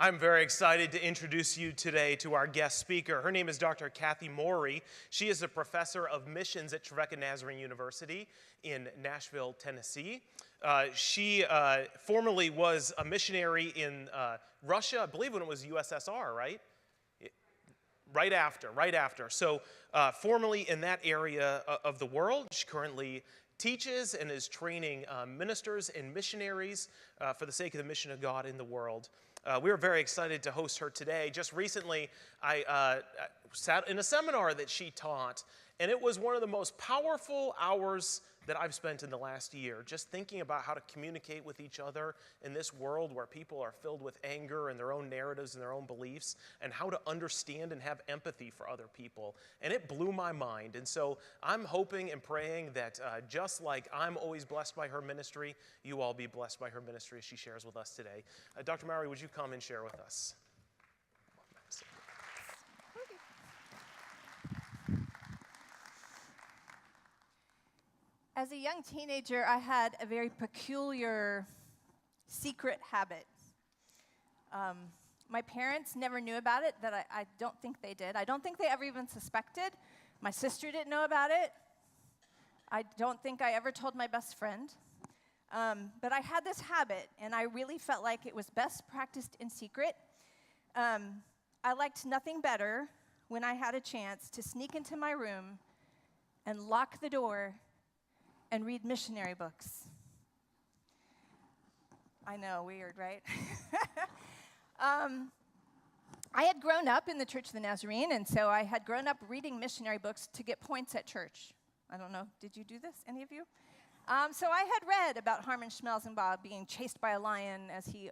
I'm very excited to introduce you today to our guest speaker. Her name is Dr. Kathy Mowry. She is a professor of missions at Trevecca Nazarene University in Nashville, Tennessee. She formerly was a missionary in Russia, I believe when it was USSR, right? Right after. So formerly in that area of the world, she currently teaches and is training ministers and missionaries for the sake of the mission of God in the world. We are very excited to host her today. Just recently, I sat in a seminar that she taught, and it was one of the most powerful hours that I've spent in the last year, just thinking about how to communicate with each other in this world where people are filled with anger and their own narratives and their own beliefs, and how to understand and have empathy for other people. And it blew my mind. And so I'm hoping and praying that just like I'm always blessed by her ministry, you all be blessed by her ministry as she shares with us today. Dr. Mowry, would you come and share with us? As a young teenager, I had a very peculiar secret habit. My parents never knew about it, that I don't think they did. I don't think they ever even suspected. My sister didn't know about it. I don't think I ever told my best friend. But I had this habit, and I really felt like it was best practiced in secret. I liked nothing better when I had a chance to sneak into my room and lock the door and read missionary books. I know, weird, right? I had grown up in the Church of the Nazarene, and so I had grown up reading missionary books to get points at church. I don't know, did you do this, any of you? So I had read about Harmon Schmelzenbaugh being chased by a lion as he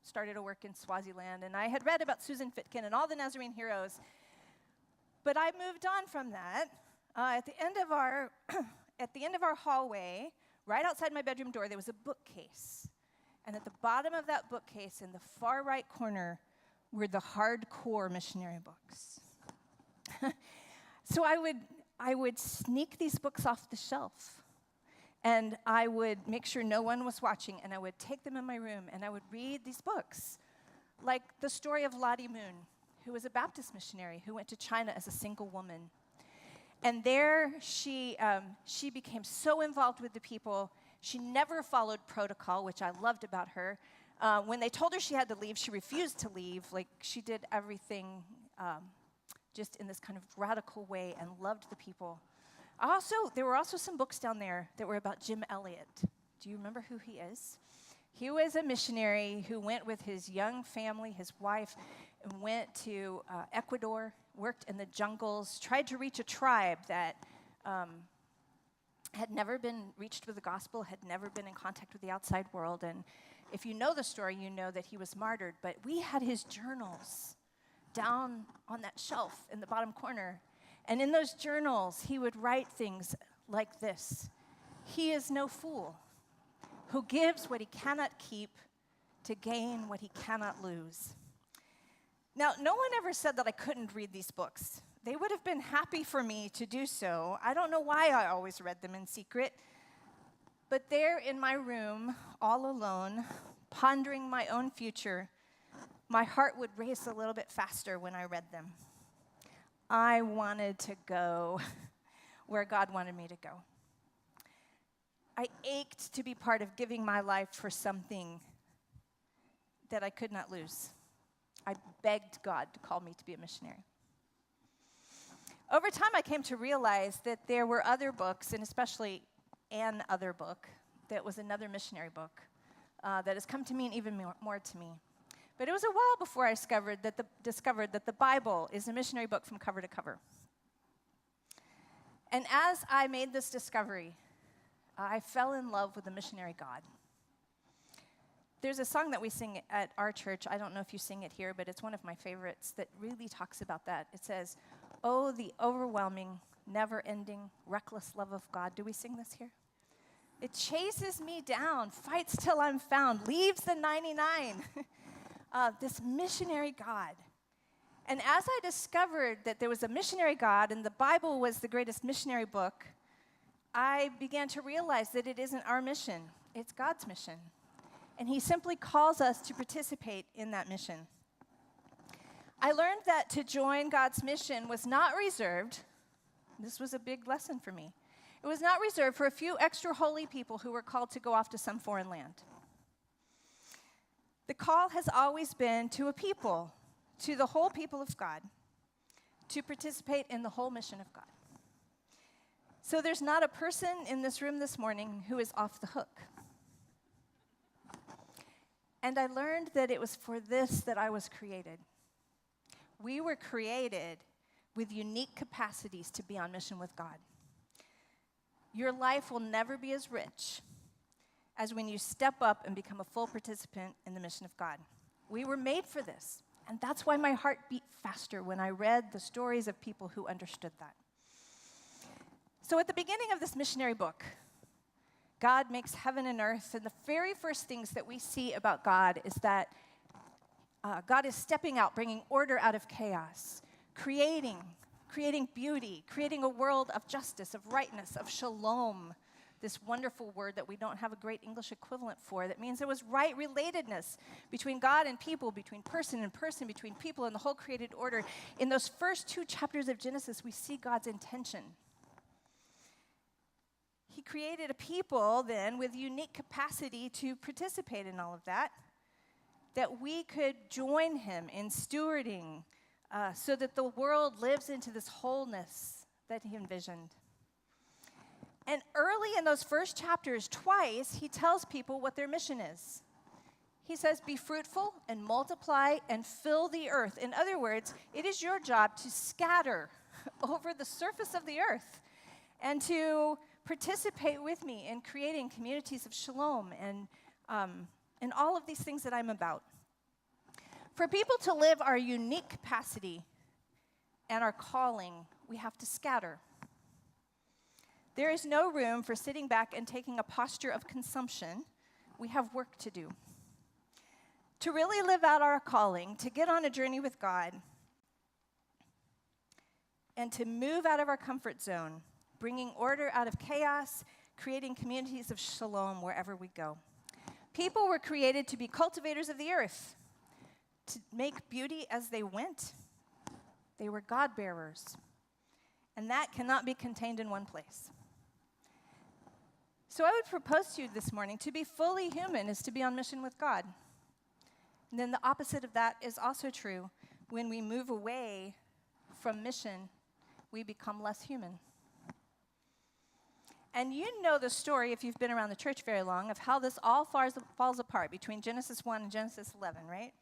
started to work in Swaziland, and I had read about Susan Fitkin and all the Nazarene heroes. But I moved on from that. At the end of our hallway, right outside my bedroom door, there was a bookcase. And at the bottom of that bookcase, in the far right corner, were the hardcore missionary books. So I would sneak these books off the shelf. And I would make sure no one was watching, and I would take them in my room, and I would read these books. Like the story of Lottie Moon, who was a Baptist missionary who went to China as a single woman. And there she became so involved with the people. She never followed protocol, which I loved about her. When they told her she had to leave, she refused to leave. Like, she did everything just in this kind of radical way and loved the people. There were also some books down there that were about Jim Elliot. Do you remember who he is? He was a missionary who went with his young family, his wife, and went to Ecuador, worked in the jungles, tried to reach a tribe that had never been reached with the gospel, had never been in contact with the outside world. And if you know the story, you know that he was martyred. But we had his journals down on that shelf in the bottom corner. And in those journals, he would write things like this: "He is no fool who gives what he cannot keep to gain what he cannot lose." Now, no one ever said that I couldn't read these books. They would have been happy for me to do so. I don't know why I always read them in secret. But there in my room, all alone, pondering my own future, my heart would race a little bit faster when I read them. I wanted to go where God wanted me to go. I ached to be part of giving my life for something that I could not lose. I begged God to call me to be a missionary. Over time, I came to realize that there were other books, and especially an other book that was another missionary book that has come to mean even more to me. But it was a while before I discovered that the Bible is a missionary book from cover to cover. And as I made this discovery, I fell in love with the missionary God. There's a song that we sing at our church. I don't know if you sing it here, but it's one of my favorites that really talks about that. It says, "Oh, the overwhelming, never-ending, reckless love of God." Do we sing this here? It chases me down, fights till I'm found, leaves the 99. This missionary God. And as I discovered that there was a missionary God and the Bible was the greatest missionary book, I began to realize that it isn't our mission, it's God's mission. and he simply calls us to participate in that mission. I learned that to join God's mission was not reserved. This was a big lesson for me. It was not reserved for a few extra holy people who were called to go off to some foreign land. The call has always been to a people, to the whole people of God, to participate in the whole mission of God. So there's not a person in this room this morning who is off the hook. And I learned that it was for this that I was created. We were created with unique capacities to be on mission with God. Your life will never be as rich as when you step up and become a full participant in the mission of God. We were made for this, and that's why my heart beat faster when I read the stories of people who understood that. So at the beginning of this missionary book, God makes heaven and earth, and the very first things that we see about God is that God is stepping out, bringing order out of chaos, creating beauty, creating a world of justice, of rightness, of shalom, this wonderful word that we don't have a great English equivalent for. That means there was right relatedness between God and people, between person and person, between people and the whole created order. In those first 2 chapters of Genesis, we see God's intention. He created a people then with unique capacity to participate in all of that we could join him in stewarding so that the world lives into this wholeness that he envisioned. And early in those first chapters, twice, he tells people what their mission is. He says, be fruitful and multiply and fill the earth. In other words, it is your job to scatter over the surface of the earth and to participate with me in creating communities of shalom and all of these things that I'm about. For people to live our unique capacity and our calling, we have to scatter. There is no room for sitting back and taking a posture of consumption. We have work to do. To really live out our calling, to get on a journey with God, and to move out of our comfort zone, bringing order out of chaos, creating communities of shalom wherever we go. People were created to be cultivators of the earth, to make beauty as they went. They were God bearers. And that cannot be contained in one place. So I would propose to you this morning, to be fully human is to be on mission with God. And then the opposite of that is also true. When we move away from mission, we become less human. And you know the story, if you've been around the church very long, of how this all falls apart between Genesis 1 and Genesis 11, right?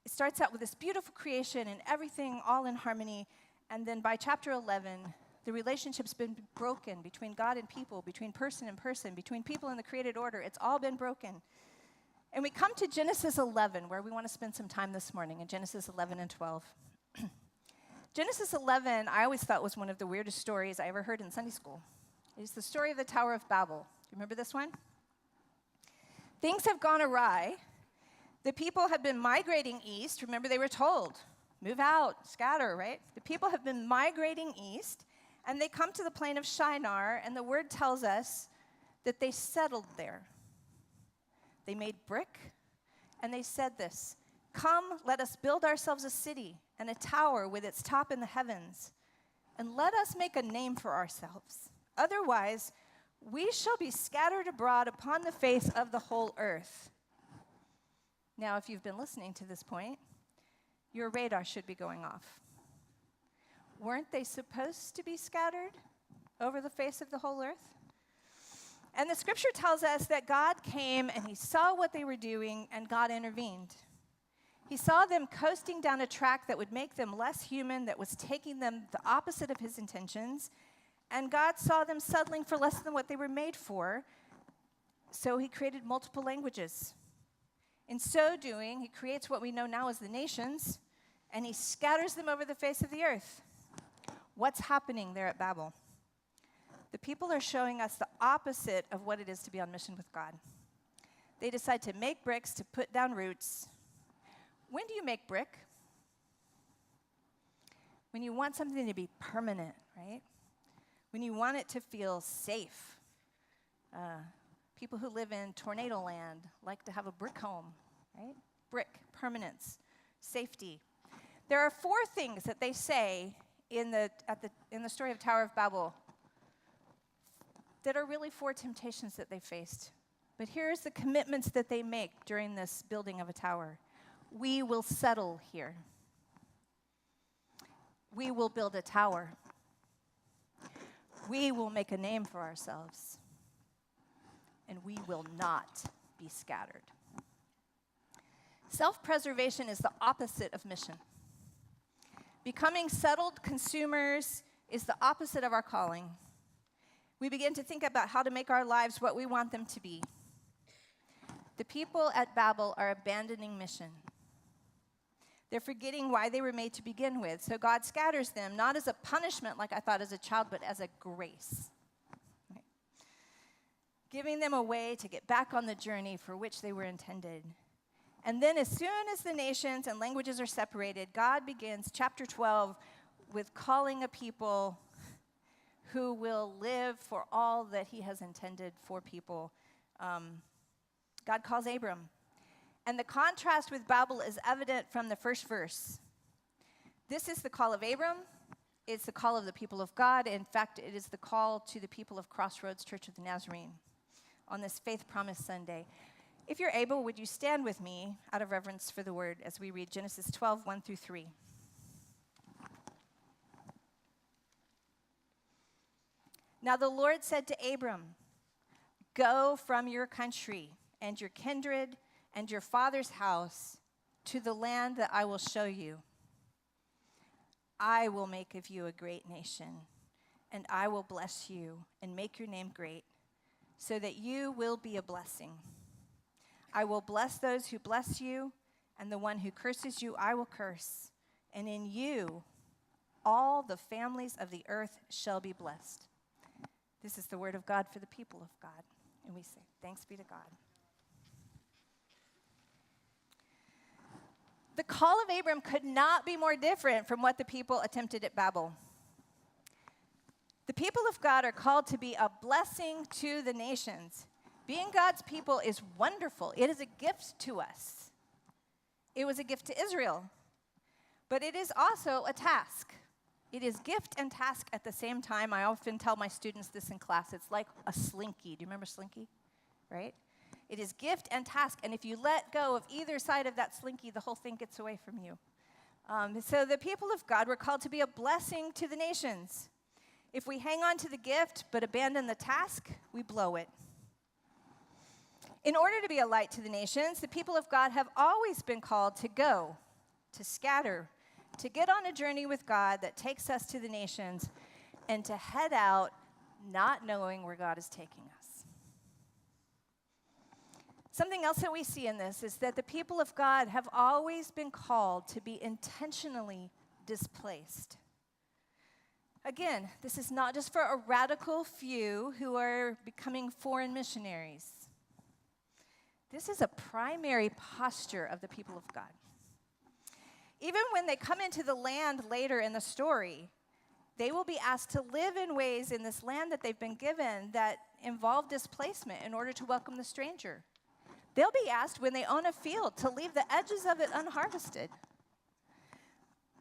It starts out with this beautiful creation and everything all in harmony. And then by chapter 11, the relationship's been broken between God and people, between person and person, between people and the created order. It's all been broken. And we come to Genesis 11, where we want to spend some time this morning, in Genesis 11 and 12. Genesis 11, I always thought was one of the weirdest stories I ever heard in Sunday school. It's the story of the Tower of Babel. Do you remember this one? Things have gone awry. The people have been migrating east. Remember, they were told, move out, scatter, right? The people have been migrating east, and they come to the plain of Shinar, and the word tells us that they settled there. They made brick, and they said this, come, let us build ourselves a city and a tower with its top in the heavens, and let us make a name for ourselves. Otherwise, we shall be scattered abroad upon the face of the whole earth. Now, if you've been listening to this point, your radar should be going off. Weren't they supposed to be scattered over the face of the whole earth? And the scripture tells us that God came and he saw what they were doing, and God intervened. He saw them coasting down a track that would make them less human, that was taking them the opposite of his intentions. And God saw them settling for less than what they were made for. So he created multiple languages. In so doing, he creates what we know now as the nations, and he scatters them over the face of the earth. What's happening there at Babel? The people are showing us the opposite of what it is to be on mission with God. They decide to make bricks, to put down roots. When do you make brick? When you want something to be permanent, right? When you want it to feel safe. People who live in tornado land like to have a brick home, right? Brick, permanence, safety. There are 4 things that they say in the story of Tower of Babel that are really 4 temptations that they faced. But here's the commitments that they make during this building of a tower. We will settle here. We will build a tower. We will make a name for ourselves. And we will not be scattered. Self-preservation is the opposite of mission. Becoming settled consumers is the opposite of our calling. We begin to think about how to make our lives what we want them to be. The people at Babel are abandoning mission. They're forgetting why they were made to begin with. So God scatters them, not as a punishment like I thought as a child, but as a grace. Right? Giving them a way to get back on the journey for which they were intended. And then as soon as the nations and languages are separated, God begins chapter 12 with calling a people who will live for all that he has intended for people. God calls Abram. And the contrast with Babel is evident from the first verse. This is the call of Abram. It's the call of the people of God. In fact, it is the call to the people of Crossroads Church of the Nazarene on this Faith Promise Sunday. If you're able, would you stand with me out of reverence for the word as we read Genesis 12, 1 through 3. Now the Lord said to Abram, "Go from your country and your kindred and your father's house to the land that I will show you. I will make of you a great nation, and I will bless you and make your name great, so that you will be a blessing. I will bless those who bless you, and the one who curses you I will curse. And in you all the families of the earth shall be blessed." This is the word of God for the people of God. And we say, thanks be to God. The call of Abram could not be more different from what the people attempted at Babel. The people of God are called to be a blessing to the nations. Being God's people is wonderful. It is a gift to us. It was a gift to Israel. But it is also a task. It is gift and task at the same time. I often tell my students this in class. It's like a slinky. Do you remember slinky? Right? It is gift and task. And if you let go of either side of that slinky, the whole thing gets away from you. So the people of God were called to be a blessing to the nations. If we hang on to the gift but abandon the task, we blow it. In order to be a light to the nations, the people of God have always been called to go, to scatter, to get on a journey with God that takes us to the nations, and to head out not knowing where God is taking us. Something else that we see in this is that the people of God have always been called to be intentionally displaced. Again, this is not just for a radical few who are becoming foreign missionaries. This is a primary posture of the people of God. Even when they come into the land later in the story, they will be asked to live in ways in this land that they've been given that involve displacement in order to welcome the stranger. They'll be asked when they own a field to leave the edges of it unharvested,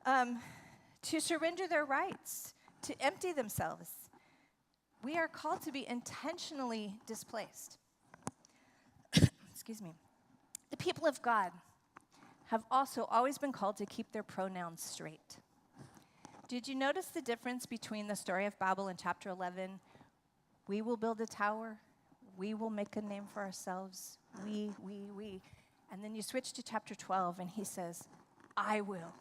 to surrender their rights, to empty themselves. We are called to be intentionally displaced. Excuse me. The people of God have also always been called to keep their pronouns straight. Did you notice the difference between the story of Babel in chapter 11? We will build a tower. We will make a name for ourselves. We. And then you switch to chapter 12 and he says, I will.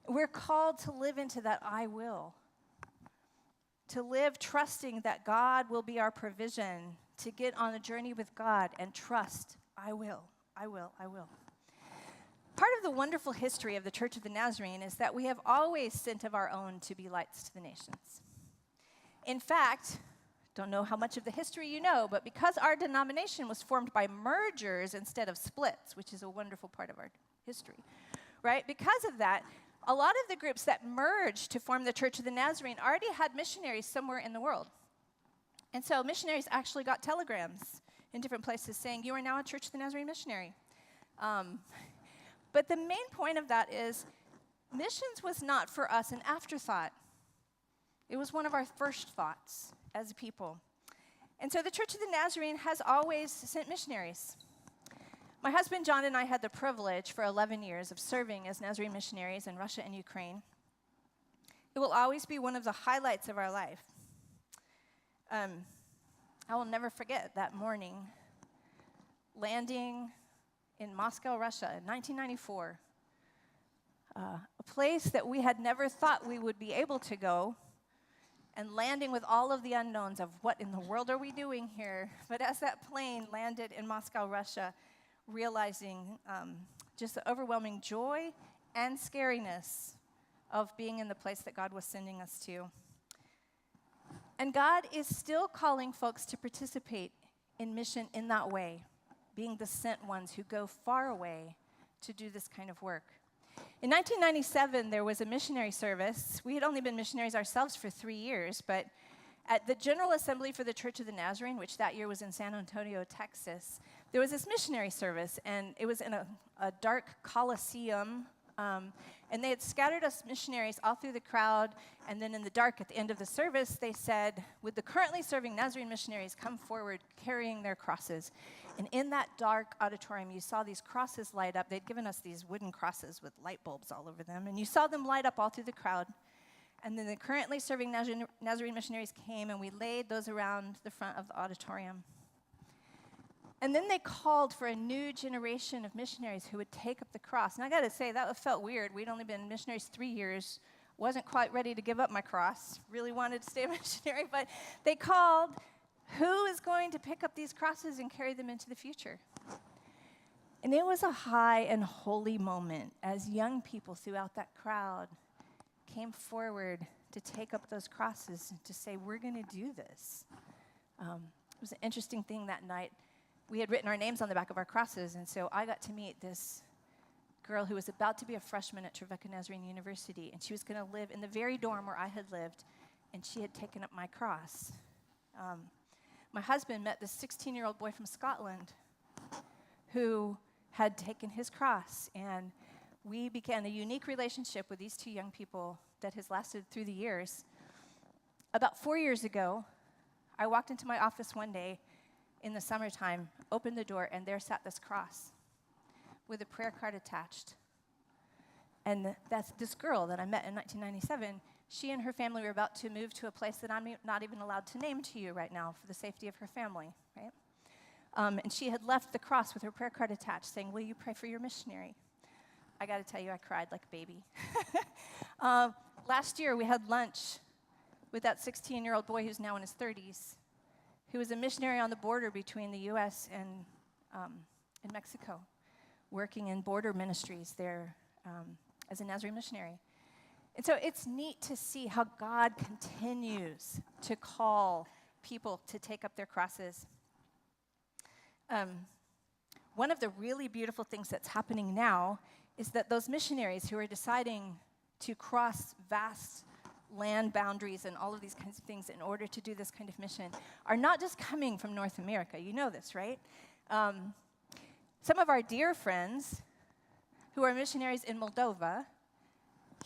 We're called to live into that I will. To live trusting that God will be our provision, to get on a journey with God and trust, I will. Part of the wonderful history of the Church of the Nazarene is that we have always sent of our own to be lights to the nations. In fact, don't know how much of the history you know, but because our denomination was formed by mergers instead of splits, which is a wonderful part of our history, right? Because of that, a lot of the groups that merged to form the Church of the Nazarene already had missionaries somewhere in the world. And so missionaries actually got telegrams in different places saying, you are now a Church of the Nazarene missionary. But the main point of that is missions was not for us an afterthought. It was one of our first thoughts as a people. And so the Church of the Nazarene has always sent missionaries. My husband John and I had the privilege for 11 years of serving as Nazarene missionaries in Russia and Ukraine. It will always be one of the highlights of our life. I will never forget that morning landing in Moscow, Russia in 1994, a place that we had never thought we would be able to go, and landing with all of the unknowns of what in the world are we doing here. But as that plane landed in Moscow, Russia, realizing just the overwhelming joy and scariness of being in the place that God was sending us to. And God is still calling folks to participate in mission in that way, being the sent ones who go far away to do this kind of work. In 1997, there was a missionary service. We had only been missionaries ourselves for 3 years, but at the General Assembly for the Church of the Nazarene, which that year was in San Antonio, Texas, there was this missionary service, and it was in a dark coliseum, and they had scattered us missionaries all through the crowd, and then in the dark at the end of the service, they said, would the currently serving Nazarene missionaries come forward carrying their crosses? And in that dark auditorium, you saw these crosses light up. They'd given us these wooden crosses with light bulbs all over them, and you saw them light up all through the crowd. And then the currently serving Nazarene missionaries came, and we laid those around the front of the auditorium. And then they called for a new generation of missionaries who would take up the cross. And I got to say, that felt weird. We'd only been missionaries 3 years. Wasn't quite ready to give up my cross. Really wanted to stay a missionary. But they called, who is going to pick up these crosses and carry them into the future? And it was a high and holy moment as young people throughout that crowd came forward to take up those crosses and to say, we're going to do this. It was an interesting thing that night. We had written our names on the back of our crosses, and so I got to meet this girl who was about to be a freshman at Trevecca Nazarene University, and she was going to live in the very dorm where I had lived, and she had taken up my cross. My husband met this 16-year-old boy from Scotland who had taken his cross, and we began a unique relationship with these two young people that has lasted through the years. About 4 years ago, I walked into my office one day in the summertime, opened the door, and there sat this cross with a prayer card attached. And that's this girl that I met in 1997. She and her family were about to move to a place that I'm not even allowed to name to you right now for the safety of her family, right? And she had left the cross with her prayer card attached saying, will you pray for your missionary? I got to tell you, I cried like a baby. Last year, we had lunch with that 16-year-old boy who's now in his 30s, who was a missionary on the border between the U.S. and Mexico, working in border ministries there as a Nazarene missionary. And so it's neat to see how God continues to call people to take up their crosses. One of the really beautiful things that's happening now is that those missionaries who are deciding to cross vast land boundaries and all of these kinds of things in order to do this kind of mission are not just coming from North America. You know this, right? Some of our dear friends who are missionaries in Moldova,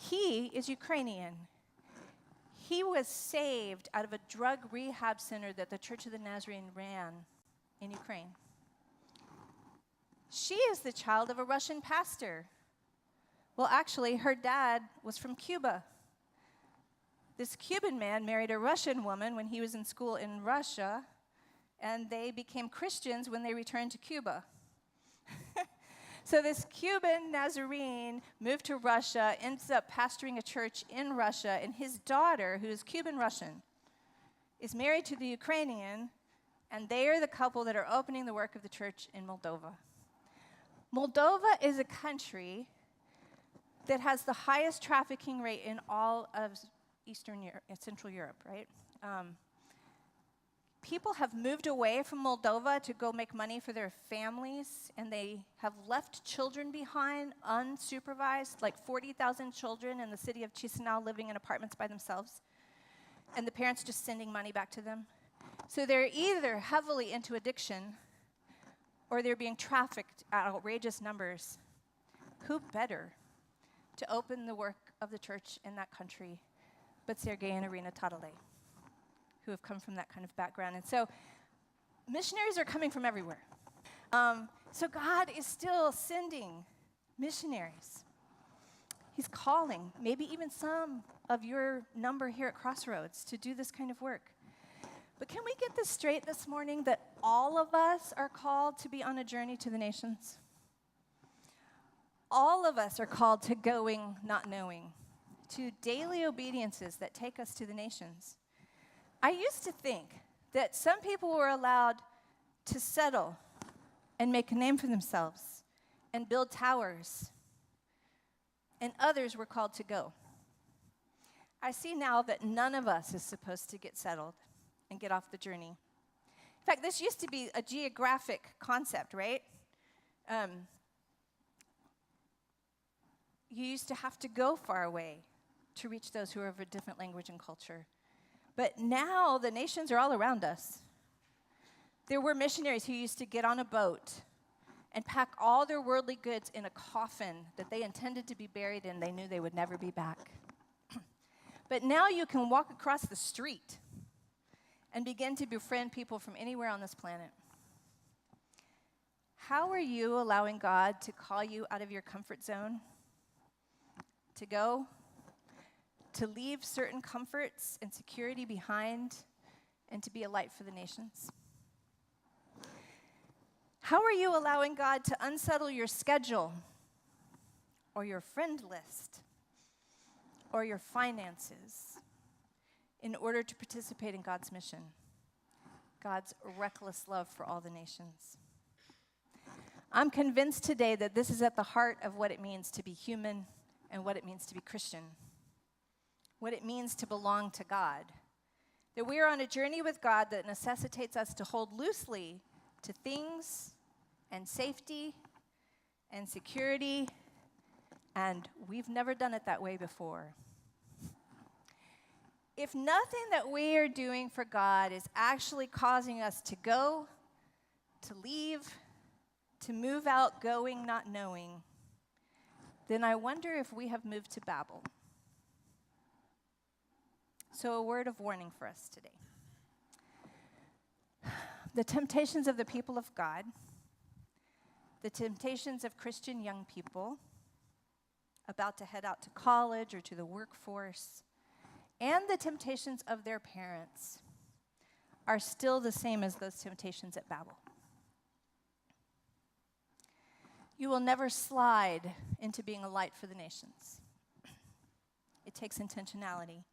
he is Ukrainian. He was saved out of a drug rehab center that the Church of the Nazarene ran in Ukraine. She is the child of a Russian pastor. Well, actually, her dad was from Cuba. This Cuban man married a Russian woman when he was in school in Russia, and they became Christians when they returned to Cuba. So this Cuban Nazarene moved to Russia, ends up pastoring a church in Russia, and his daughter, who is Cuban-Russian, is married to the Ukrainian, and they are the couple that are opening the work of the church in Moldova. Moldova is a country that has the highest trafficking rate in all of Eastern Europe, Central Europe, right? People have moved away from Moldova to go make money for their families, and they have left children behind unsupervised, like 40,000 children in the city of Chisinau living in apartments by themselves, and the parents just sending money back to them. So they're either heavily into addiction or they're being trafficked at outrageous numbers. Who better to open the work of the church in that country but Sergei and Irina Tadale, who have come from that kind of background? And so missionaries are coming from everywhere. So God is still sending missionaries. He's calling maybe even some of your number here at Crossroads to do this kind of work. But can we get this straight this morning, that all of us are called to be on a journey to the nations? All of us are called to going, not knowing, to daily obediences that take us to the nations. I used to think that some people were allowed to settle and make a name for themselves and build towers, and others were called to go. I see now that none of us is supposed to get settled and get off the journey. In fact, this used to be a geographic concept, right? You used to have to go far away to reach those who are of a different language and culture. But now the nations are all around us. There were missionaries who used to get on a boat and pack all their worldly goods in a coffin that they intended to be buried in. They knew they would never be back. But now you can walk across the street and begin to befriend people from anywhere on this planet. How are you allowing God to call you out of your comfort zone? To go? To leave certain comforts and security behind and to be a light for the nations? How are you allowing God to unsettle your schedule or your friend list or your finances in order to participate in God's mission, God's reckless love for all the nations? I'm convinced today that this is at the heart of what it means to be human and what it means to be Christian, what it means to belong to God, that we are on a journey with God that necessitates us to hold loosely to things and safety and security, and we've never done it that way before. If nothing that we are doing for God is actually causing us to go, to leave, to move out, going, not knowing, then I wonder if we have moved to Babel. So a word of warning for us today. The temptations of the people of God, the temptations of Christian young people about to head out to college or to the workforce, and the temptations of their parents are still the same as those temptations at Babel. You will never slide into being a light for the nations. It takes intentionality.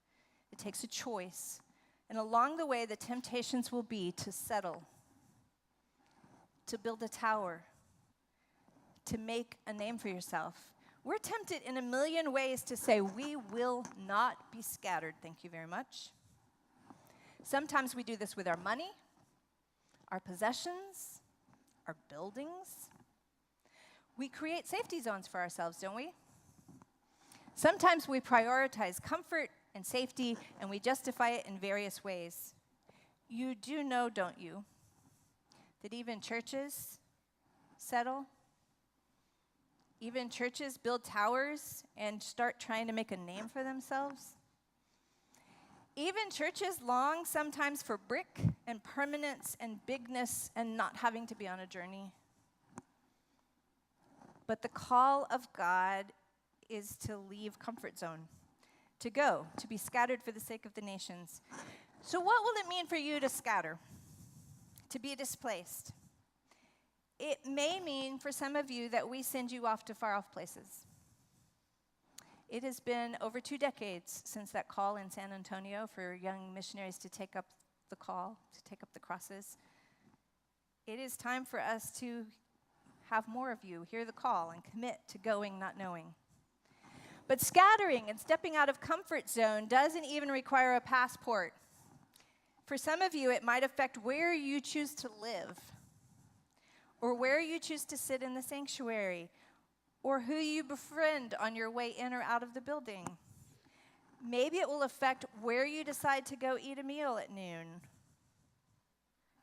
It takes a choice. And along the way, the temptations will be to settle, to build a tower, to make a name for yourself. We're tempted in a million ways to say, we will not be scattered, thank you very much. Sometimes we do this with our money, our possessions, our buildings. We create safety zones for ourselves, don't we? Sometimes we prioritize comfort and safety, and we justify it in various ways. You do know, don't you, that even churches settle? Even churches build towers and start trying to make a name for themselves? Even churches long sometimes for brick and permanence and bigness and not having to be on a journey. But the call of God is to leave comfort zone, to go, to be scattered for the sake of the nations. So what will it mean for you to scatter, to be displaced? It may mean for some of you that we send you off to far-off places. It has been over 2 decades since that call in San Antonio for young missionaries to take up the call, to take up the crosses. It is time for us to have more of you hear the call and commit to going, not knowing. But scattering and stepping out of comfort zone doesn't even require a passport. For some of you, it might affect where you choose to live, or where you choose to sit in the sanctuary, or who you befriend on your way in or out of the building. Maybe it will affect where you decide to go eat a meal at noon,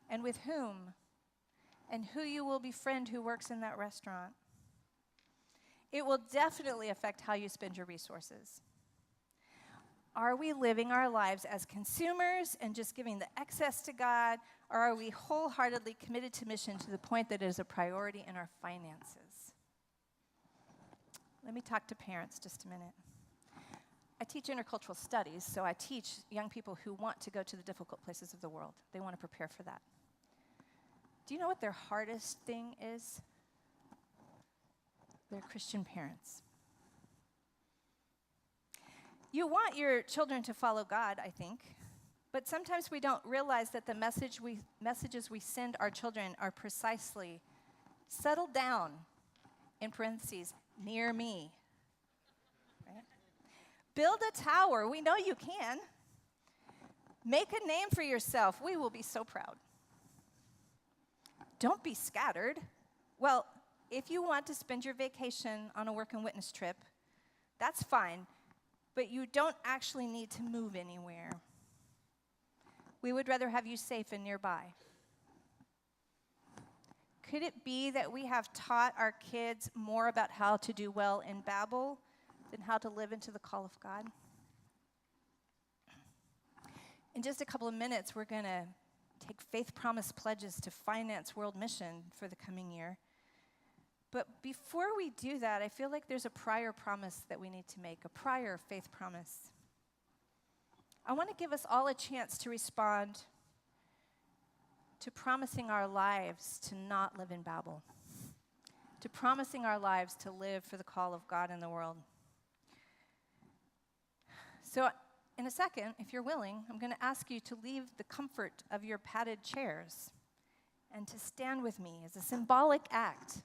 and with whom, and who you will befriend who works in that restaurant. It will definitely affect how you spend your resources. Are we living our lives as consumers and just giving the excess to God, or are we wholeheartedly committed to mission to the point that it is a priority in our finances? Let me talk to parents just a minute. I teach intercultural studies, so I teach young people who want to go to the difficult places of the world. They want to prepare for that. Do you know what their hardest thing is? They're Christian parents. You want your children to follow God, I think, but sometimes we don't realize that the messages we send our children are precisely, settle down, in parentheses, near me. Right? Build a tower. We know you can. Make a name for yourself. We will be so proud. Don't be scattered. Well, if you want to spend your vacation on a work and witness trip, that's fine, but you don't actually need to move anywhere. We would rather have you safe and nearby. Could it be that we have taught our kids more about how to do well in Babel than how to live into the call of God? In just a couple of minutes, we're going to take faith promise pledges to finance world mission for the coming year. But before we do that, I feel like there's a prior promise that we need to make, a prior faith promise. I want to give us all a chance to respond to promising our lives to not live in Babel, to promising our lives to live for the call of God in the world. So in a second, if you're willing, I'm going to ask you to leave the comfort of your padded chairs and to stand with me as a symbolic act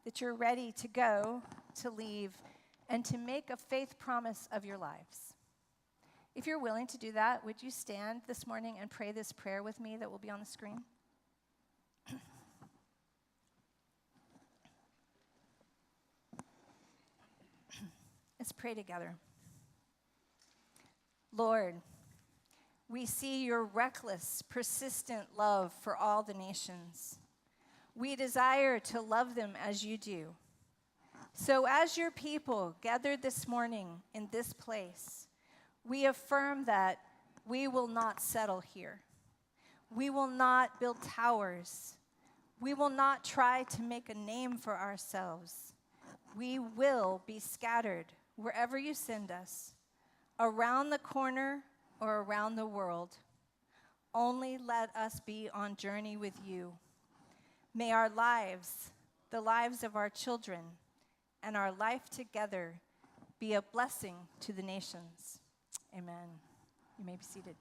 that you're ready to go, to leave, and to make a faith promise of your lives. If you're willing to do that, would you stand this morning and pray this prayer with me that will be on the screen? Let's pray together. Lord, we see your reckless, persistent love for all the nations. We desire to love them as you do. So as your people gathered this morning in this place, we affirm that we will not settle here. We will not build towers. We will not try to make a name for ourselves. We will be scattered wherever you send us, around the corner or around the world. Only let us be on journey with you. May our lives, the lives of our children, and our life together be a blessing to the nations. Amen. You may be seated.